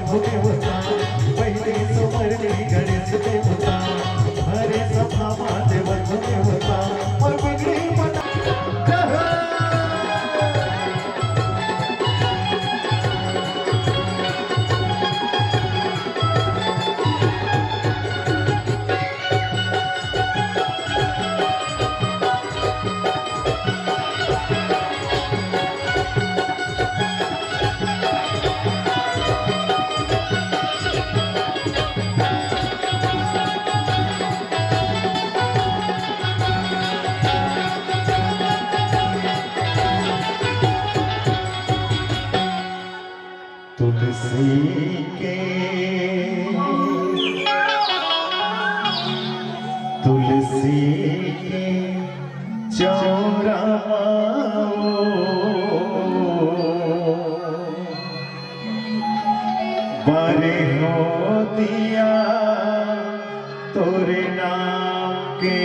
प्रभु देवता पहिले समरणी गणेश देवता हरे सभा महादेव देवता और बिगड़ी मना तुलसी के चौरा बारे हो दिया तोरे नाम के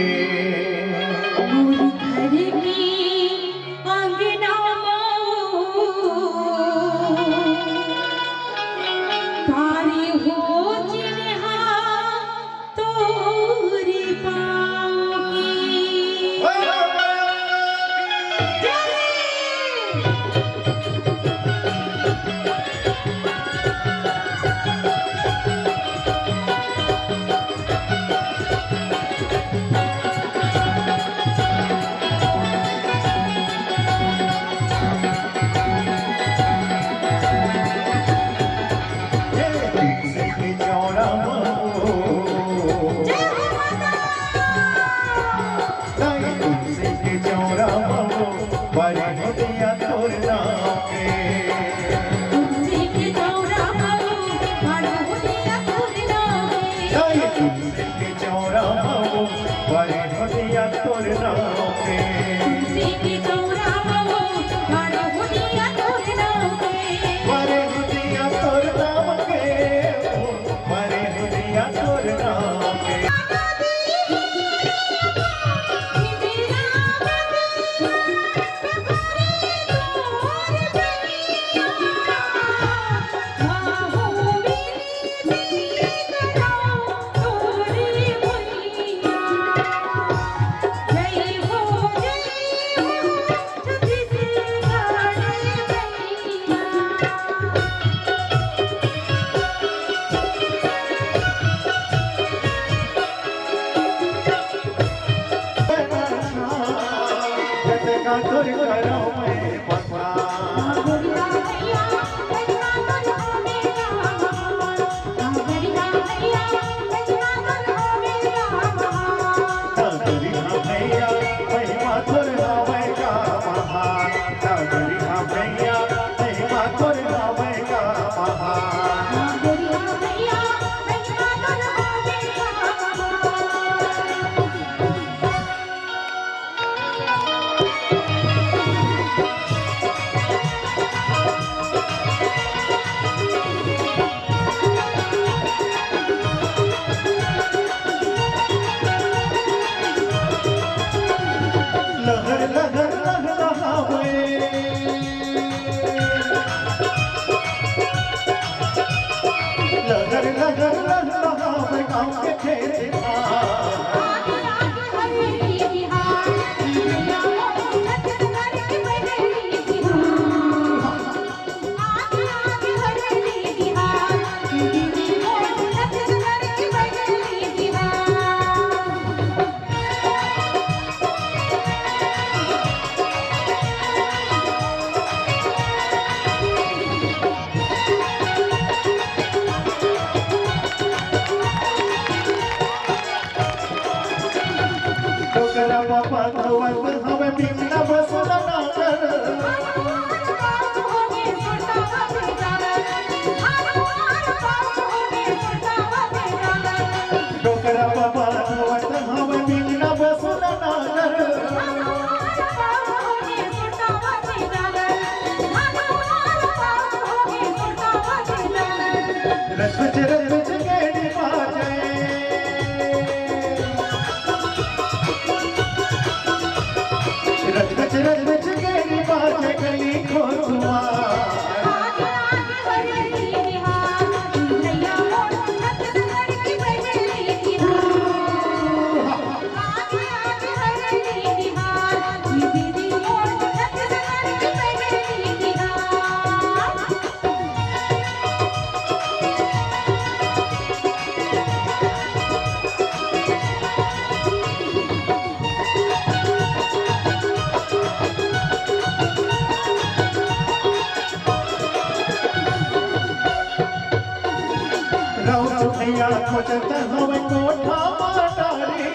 ठोकत हवे कोठा माटारी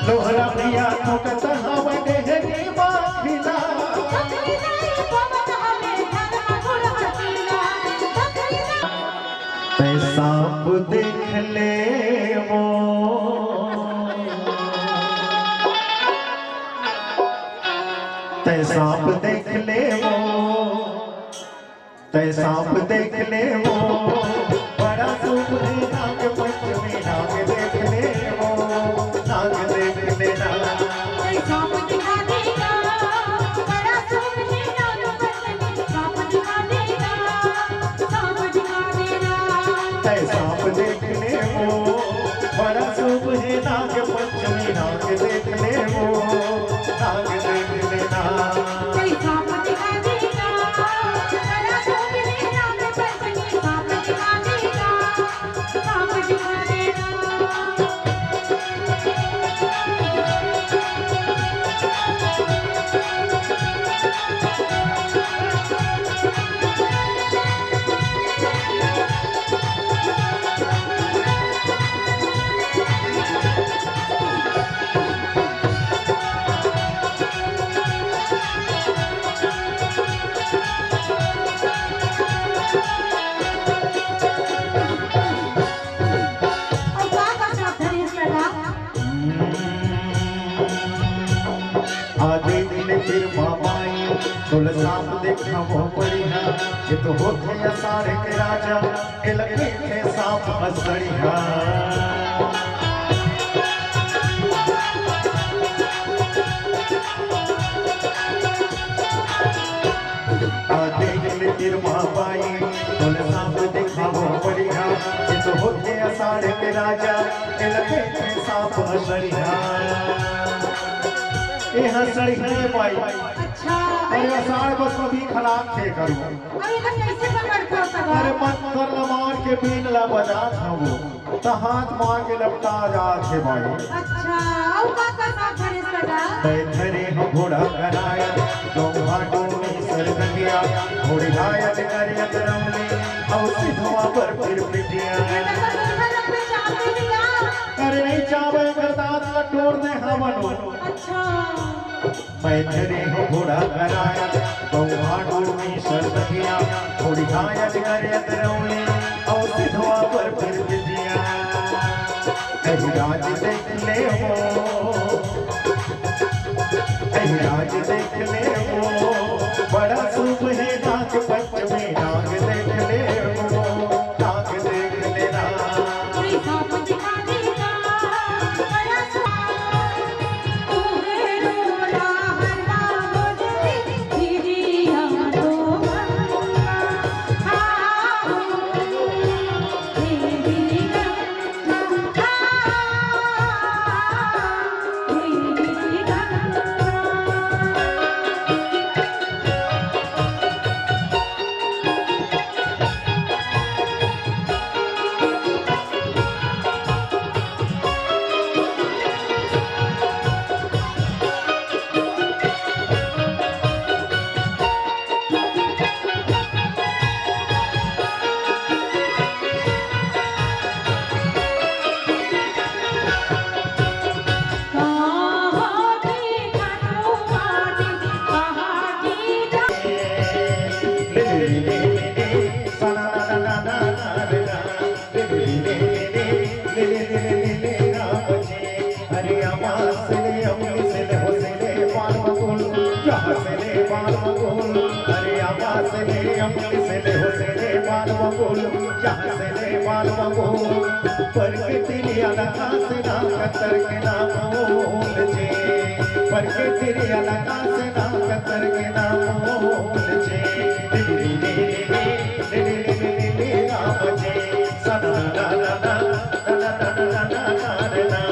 लोहरा भैया ठोकत हवे डेहरी बाखिला सांप देख ले वो तै सांप देख ले वो तै सांप देख ले वो बड़ा शुभ है नाग पंचमी नाग देख ले वो नाग देख लेना तै सांप दिखा देगा बड़ा शुभ है नाग पंचमी सांप दिखा देगा सांप दिखा देगा तै सांप देख ले वो बड़ा शुभ है नाग पंचमी नाग देख ले वो नाग देख लेना तै सांप दिखा देगा बड़ा शुभ है नाग पंचमी सांप दिखा देगा सांप दिखा देगा आधे दिन फिर मामाई तुल सांप देखा वो बढ़िया ये तो होते हैं सारे के राजा ये लगे थे सांप असड़िया आधे दिन फिर मामाई तुल सांप देखा वो बढ़िया ये तो होते हैं सारे के राजा ये लगे थे सांप असड़िया ये हंसड़ी है भाई अच्छा अरे असार बस कभी खलाक थे करूं अरे हम कैसे पकड़ते हो तब अरे मन कर लमार के बीन ला बजा था वो तो हाथ मार के लपटा जा थे भाई अच्छा और का साथ धरे सदा धरे हो घोड़ा कराया दो हाथों में सर गया घोड़े घायल करियत रमले और सिधवा पर फिर पिटिया अरे नहीं चावे करदात का टोर दे हमनो अच्छा मैं धरे हो घोड़ा कराया दो हाथों में सर गया घोड़े घायल करियत रमले और सिधवा पर फिर पिटिया कहीं राज देख ले वो कहीं राज देख ले वो बड़ा शुभ है नाग पंचमी नाग देख ले वो नाग देख लेना तै सांप दिखा देगा बड़ा तू है रोला हल्ला बोले तेरी हम तो मंगा तेरी गंगा तेरी गंगा पर के तेरी अलका से ना कतर के ना बोल जे पर के तेरी अलका से ना कतर के ना बोल जे दिली दिली राम जे सदा ला ला ला ला ला ला ला ला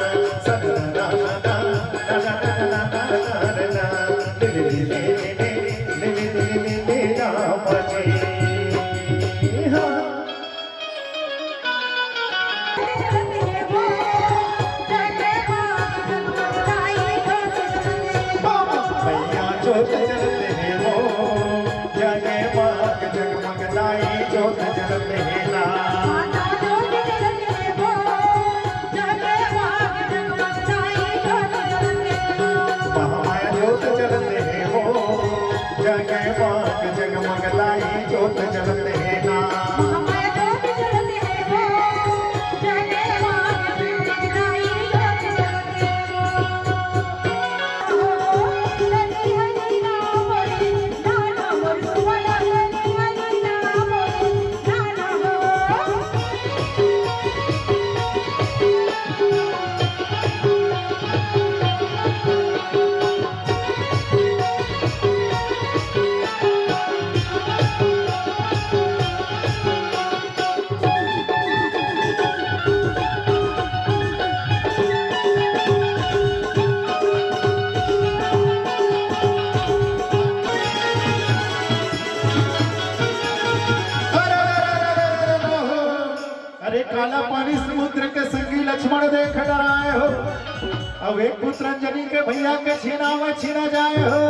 सदा ला ला ला ला ला ला ला दिली दिली राम जे जो चलते हैं अरे काला पानी समुद्र के संगी लक्ष्मण देख डराए हो, अब एक पुत्र अंजनी के भैया के छीना में छीना जाए हो।